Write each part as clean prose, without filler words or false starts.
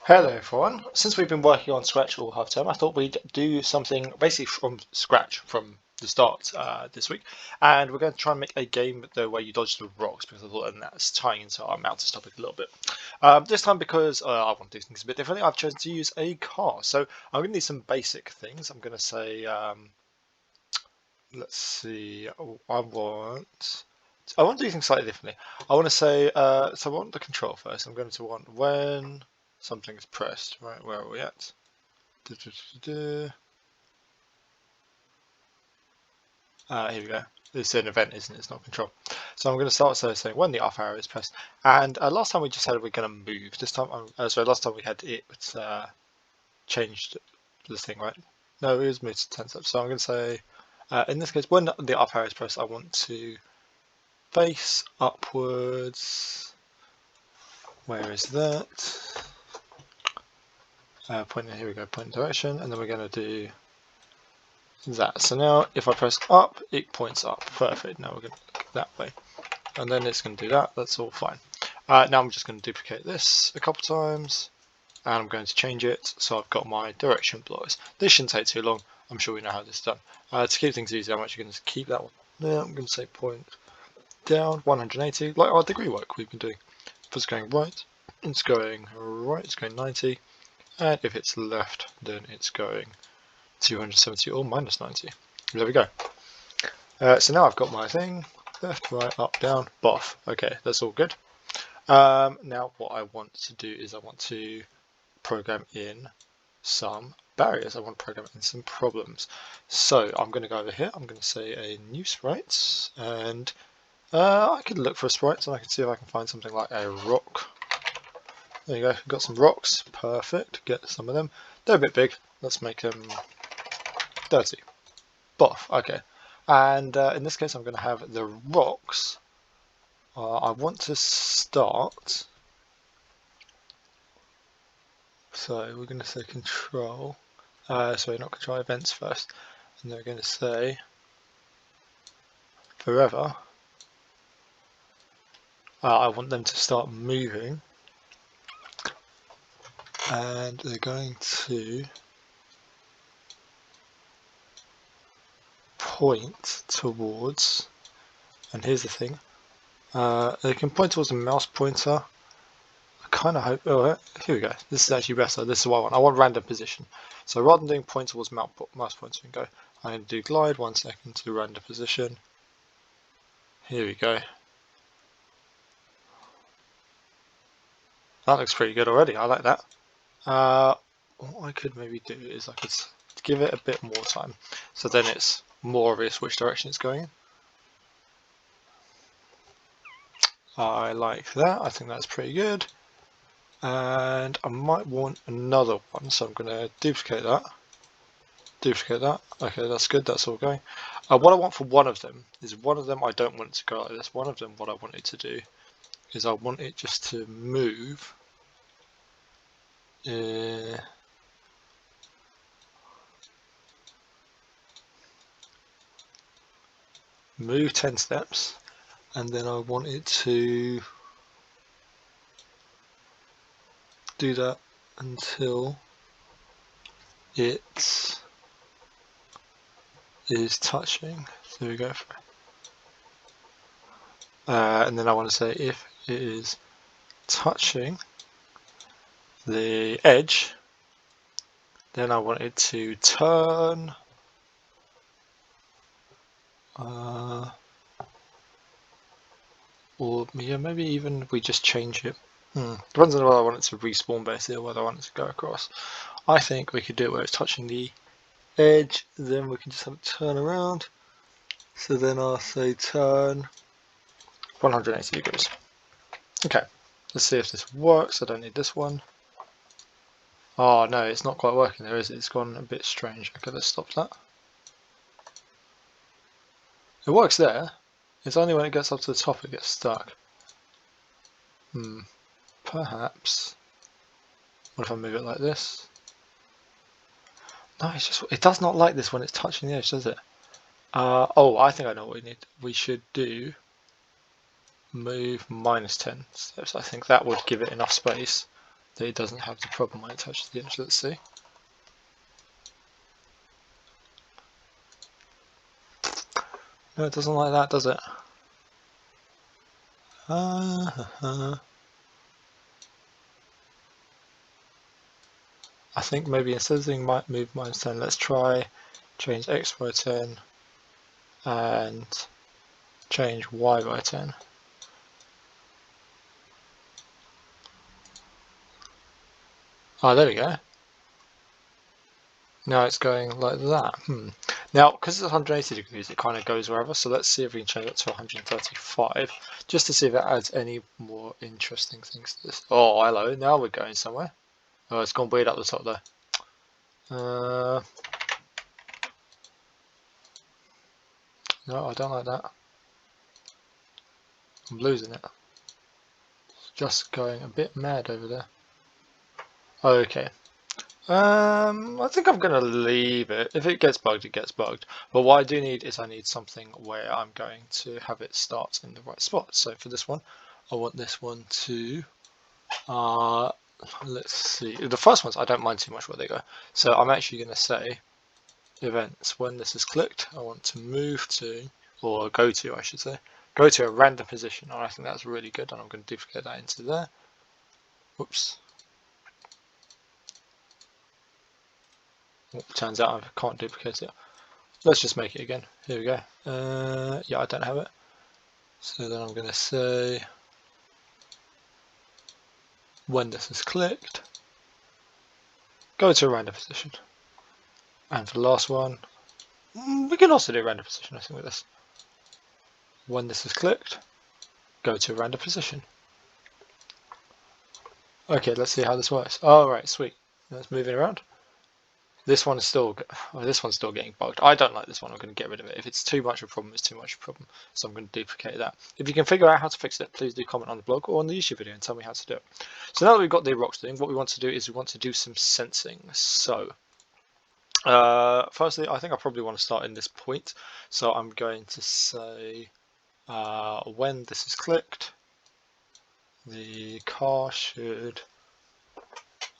Hello everyone. Since we've been working on Scratch all half term, I thought we'd do something basically from scratch from the start this week, and we're going to try and make a game the way you dodge the rocks because I thought that's tying into our mountains topic a little bit. This time because I want to do things a bit differently, I've chosen to use a car. So I'm going to need some basic things. I'm going to say, let's see, I want to do things slightly differently. I want to say, so I want the control first. I'm going to want when something is pressed. Right, where are we at? Here we go. This is an event, isn't it? It's not control. So I'm going to start saying when the up arrow is pressed. And last time we just said we're going to move. This time, last time we had it changed the thing, right? No, it was moved to 10 steps. So I'm going to say, in this case, when the up arrow is pressed, I want to face upwards. Where is that? Here we go, point direction, and then we're going to do that. So now if I press up, it points up. Perfect. Now we're going to look that way. And then it's going to do that. That's all fine. Now I'm just going to duplicate this a couple times. And I'm going to change it so I've got my direction blocks. This shouldn't take too long. I'm sure we know how this is done. To keep things easy, I'm actually going to keep that one there. I'm going to say point down 180, like our degree work we've been doing. If it's going right, it's going right, it's going 90. And if it's left, then it's going 270 or minus 90. There we go. So now I've got my thing, left, right, up, down, boff. Okay, that's all good. Now what I want to do is I want to program in some barriers. I want to program in some problems. So I'm going to go over here. I'm going to say a new sprites, and I could look for a sprites and I can see if I can find something like a rock. There you go, got some rocks, perfect, get some of them. They're a bit big, let's make them dirty. Boff, okay. And in this case I'm going to have the rocks. I want to start, so we're going to say control, sorry, not control, events first. And then we're going to say forever. I want them to start moving. And they're going to point towards, and here's the thing, they can point towards a mouse pointer. I kind of hope, oh, here we go, this is actually better, this is what I want. I want random position. So rather than doing point towards mouse pointer, we can go, I'm going to do glide 1 second to random position. Here we go. That looks pretty good already, I like that. What I could maybe do is I could give it a bit more time, so then it's more obvious which direction it's going in. I like that, I think that's pretty good. And I might want another one, so I'm going to duplicate that. Okay, that's good, that's all going. What I want for one of them is I don't want it to go like this. One of them, what I want it to do is I want it just to move. Move 10 steps, and then I want it to do that until it is touching. So there we go. And then I want to say if it is touching the edge, then I want it to turn. Or yeah, maybe even we just change it. Depends on whether I want it to respawn basically or whether I want it to go across. I think we could do it where it's touching the edge, then we can just have it turn around. So then I'll say turn 180 degrees. Okay, let's see if this works. I don't need this one. Oh no, it's not quite working there, is it? It's gone a bit strange. Okay, let's stop that. It works there. It's only when it gets up to the top it gets stuck. Perhaps. What if I move it like this? No, it does not like this when it's touching the edge, does it? Oh, I think I know what we need. We should do move minus 10 steps. I think that would give it enough space that it doesn't have the problem when it touches the edge. Let's see. No, it doesn't like that, does it? I think maybe instead of doing move -10, let's try change x by 10 and change y by 10. Oh, there we go. Now it's going like that. Now, because it's 180 degrees, it kind of goes wherever. So let's see if we can change it to 135, just to see if that adds any more interesting things to this. Oh, hello. Now we're going somewhere. Oh, it's gone weird up the top though. No, I don't like that. I'm losing it. It's just going a bit mad over there. Okay. I think I'm gonna leave it. If it gets bugged, it gets bugged. But what I do need is I need something where I'm going to have it start in the right spot. So for this one, I want this one to, let's see. The first ones, I don't mind too much where they go. So I'm actually gonna say events. When this is clicked, I want to move to, or go to, I should say, go to a random position. And I think that's really good. And I'm going to duplicate that into there. Whoops. Turns out I can't duplicate it. Let's just make it again. Here we go. Yeah, I don't have it. So then I'm going to say when this is clicked, go to a random position. And for the last one, we can also do a random position, I think, with this. When this is clicked, go to a random position. Okay, let's see how this works. All right, sweet. Let's move it around. This one's still getting bugged. I don't like this one. I'm going to get rid of it. If it's too much of a problem, it's too much of a problem. So I'm going to duplicate that. If you can figure out how to fix it, please do comment on the blog or on the YouTube video and tell me how to do it. So now that we've got the rocks thing, what we want to do is we want to do some sensing. So firstly, I think I probably want to start in this point. So I'm going to say when this is clicked, the car should,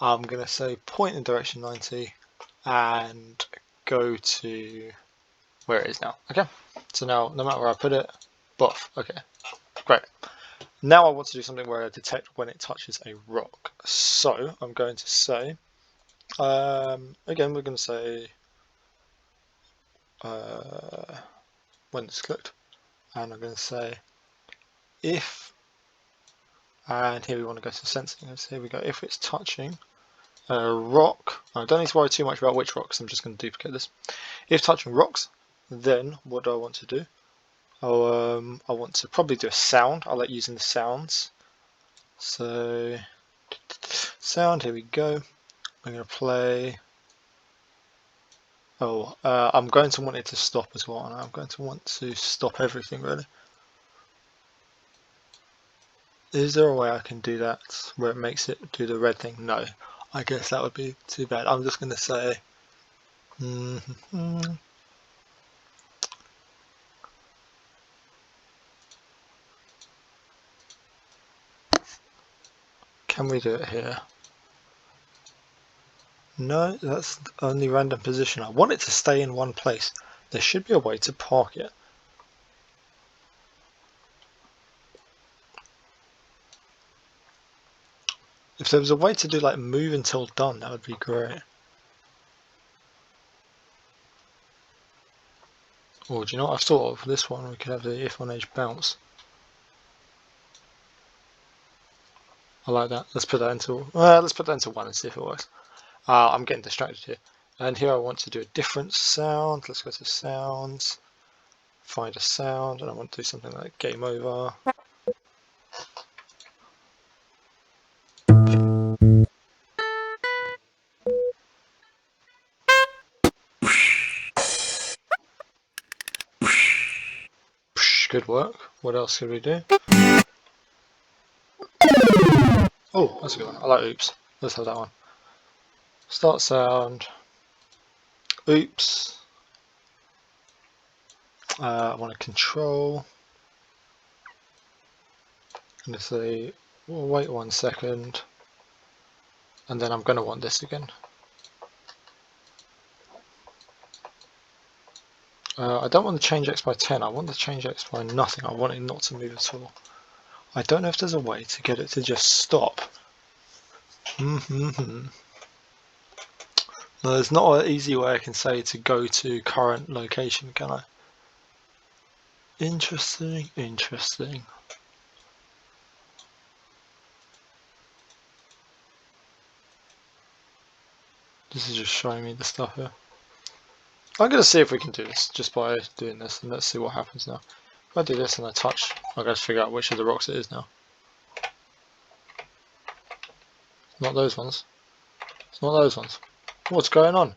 I'm going to say point in direction 90 and go to where it is now. Okay, so now no matter where I put it, buff. Okay, great. Now I want to do something where I detect when it touches a rock. So I'm going to say, again, we're going to say when it's clicked, and I'm going to say if, and here we want to go to sensing. So here we go. If it's touching a rock, I don't need to worry too much about which rocks. I'm just going to duplicate this. If touching rocks, then what do I want to do? I want to probably do a sound. I like using the sounds. So sound, here we go. I'm going to play. I'm going to want it to stop as well, and I'm going to want to stop everything really. Is there a way I can do that where it makes it do the red thing? No, I guess that would be too bad. I'm just going to say can we do it here? No, that's only random position. I want it to stay in one place. There should be a way to park it. If there was a way to do like move until done, that would be great. Or do you know what I've thought of? This one, we could have the if on edge bounce. I like that. Let's put that into 1 and see if it works. I'm getting distracted here. And here I want to do a different sound. Let's go to sounds, find a sound, and I want to do something like game over. Good work. What else could we do? Oh, that's a good one. I like oops. Let's have that one. Start sound. Oops. I want to control. I'm going to say, well, wait 1 second. And then I'm going to want this again. I don't want to change X by 10, I want to change X by nothing, I want it not to move at all. I don't know if there's a way to get it to just stop. No, there's not an easy way I can say to go to current location, can I? Interesting, interesting. This is just showing me the stuff here. I'm going to see if we can do this just by doing this, and let's see what happens now. If I do this and I touch, I've got to figure out which of the rocks it is now. It's not those ones. It's not those ones. What's going on?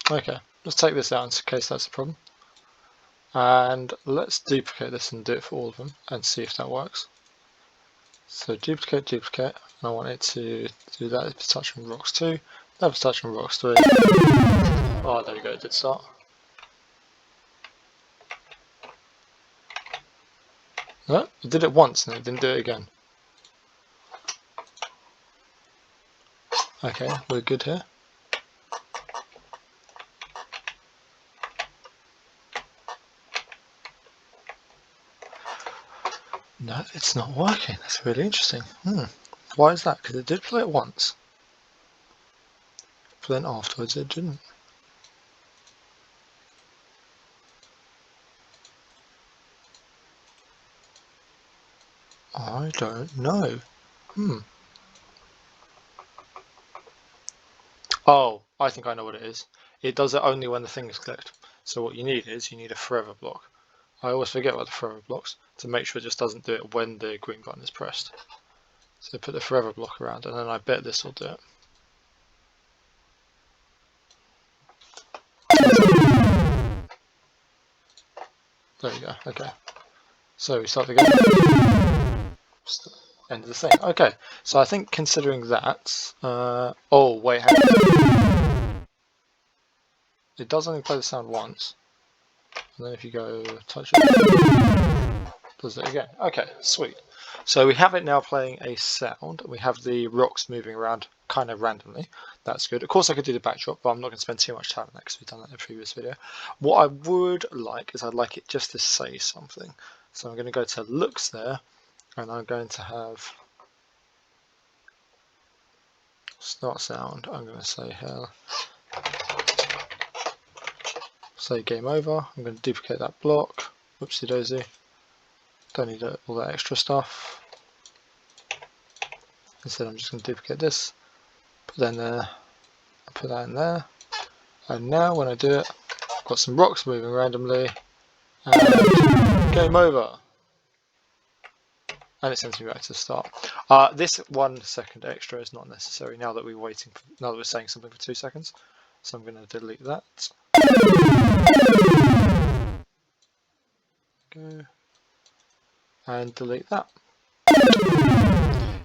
Okay, let's take this out in case that's a problem. And let's duplicate this and do it for all of them and see if that works. So duplicate, duplicate, and I want it to do that if it's touching rocks 2, that if it's touching rocks 3. Oh, there we go, it did start. No, it did it once and it didn't do it again. Okay, we're good here. No, it's not working. That's really interesting. Why is that? Because it did play it once, but then afterwards it didn't. I don't know. Oh, I think I know what it is. It does it only when the thing is clicked. So what you need is, you need a forever block. I always forget about the forever blocks to make sure it just doesn't do it when the green button is pressed. So put the forever block around, and then I bet this will do it. There we go, okay. So we start again. End of the thing. Okay, so I think considering that, oh wait, hang on. It does only play the sound once, and then if you go touch it, does it again. Okay, sweet. So we have it now playing a sound. We have the rocks moving around kind of randomly. That's good. Of course I could do the backdrop, but I'm not going to spend too much time on that because we've done that in a previous video. What I would like is I'd like it just to say something. So I'm going to go to looks there, and I'm going to have start sound. I'm going to say hell. Say game over. I'm going to duplicate that block. Whoopsie daisy. Don't need all that extra stuff. Instead I'm just going to duplicate this, put that in there, put that in there, and now when I do it, I've got some rocks moving randomly, and game over. And it sends me back to the start. This 1 second extra is not necessary now that we're saying something for 2 seconds. So I'm going to delete that. Go. And delete that.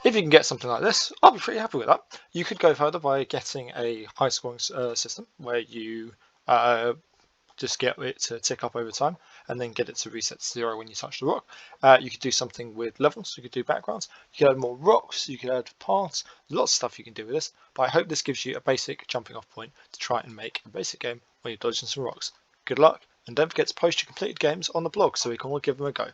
If you can get something like this, I'll be pretty happy with that. You could go further by getting a high scoring system where you just get it to tick up over time and then get it to reset to 0 when you touch the rock. You could do something with levels, you could do backgrounds, you could add more rocks, you could add paths, lots of stuff you can do with this, but I hope this gives you a basic jumping off point to try and make a basic game where you're dodging some rocks. Good luck, and don't forget to post your completed games on the blog so we can all give them a go.